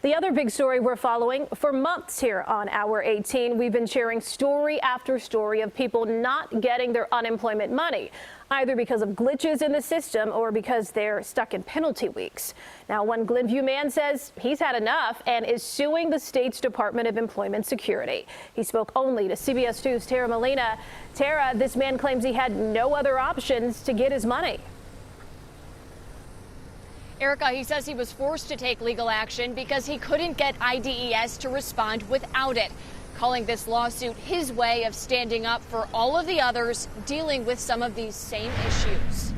The other big story we're following for months here on Hour 18, we've been sharing story after story of people not getting their unemployment money, either because of glitches in the system or because they're stuck in penalty weeks. Now, one Glenview man says he's had enough and is suing the state's Department of Employment Security. He spoke only to CBS 2's Tara Molina. Tara, this man claims he had no other options to get his money. Erica, he says he was forced to take legal action because he couldn't get IDES to respond without it, calling this lawsuit his way of standing up for all of the others dealing with some of these same issues.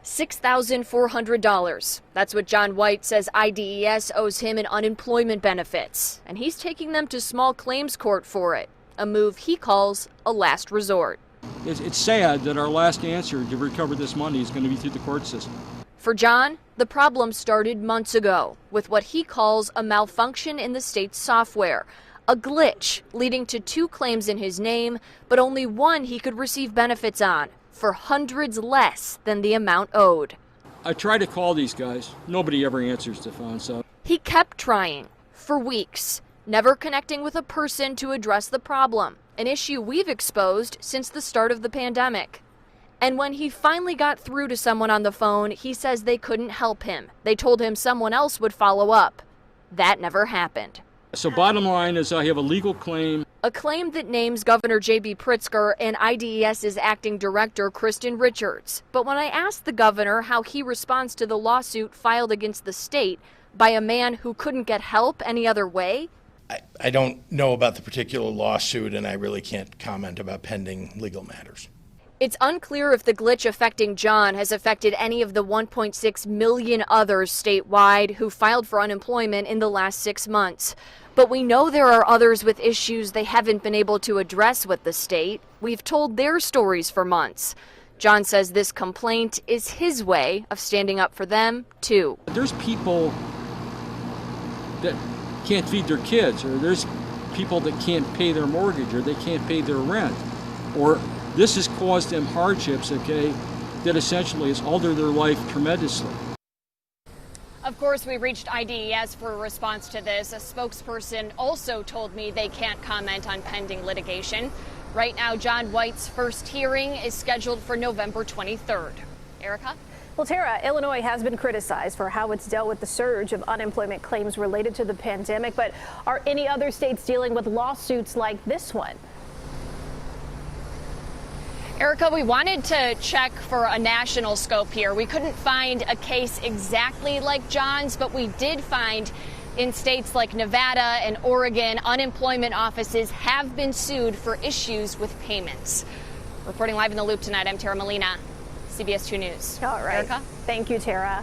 $6,400. That's what John White says IDES owes him in unemployment benefits, and he's taking them to small claims court for it, a move he calls a last resort. It's sad that our last answer to recover this money is going to be through the court system. For John, the problem started months ago with what he calls a malfunction in the state's software, a glitch leading to 2 claims in his name, but only one he could receive benefits on for hundreds less than the amount owed. I try to call these guys. Nobody ever answers the phone, so. He kept trying for weeks, never connecting with a person to address the problem, an issue we've exposed since the start of the pandemic. And when he finally got through to someone on the phone, he says they couldn't help him. They told him someone else would follow up. That never happened. So bottom line is I have a legal claim. A claim that names Governor J.B. Pritzker and IDES's acting director, Kristen Richards. But when I asked the governor how he responds to the lawsuit filed against the state by a man who couldn't get help any other way, I don't know about the particular lawsuit, and I really can't comment about pending legal matters. It's unclear if the glitch affecting John has affected any of the 1.6 million others statewide who filed for unemployment in the last 6 months. But we know there are others with issues they haven't been able to address with the state. We've told their stories for months. John says this complaint is his way of standing up for them, too. There's people that can't feed their kids, or there's people that can't pay their mortgage, or they can't pay their rent, or this has caused them hardships, okay, that essentially has altered their life tremendously. Of course, we reached IDES for a response to this. A spokesperson also told me they can't comment on pending litigation. Right now, John White's first hearing is scheduled for November 23rd. Erica? Well, Tara, Illinois has been criticized for how it's dealt with the surge of unemployment claims related to the pandemic. But are any other states dealing with lawsuits like this one? Erica, we wanted to check for a national scope here. We couldn't find a case exactly like John's, but we did find in states like Nevada and Oregon, unemployment offices have been sued for issues with payments. Reporting live in the Loop tonight, I'm Tara Molina, CBS 2 News. All right. Erica? Thank you, Tara.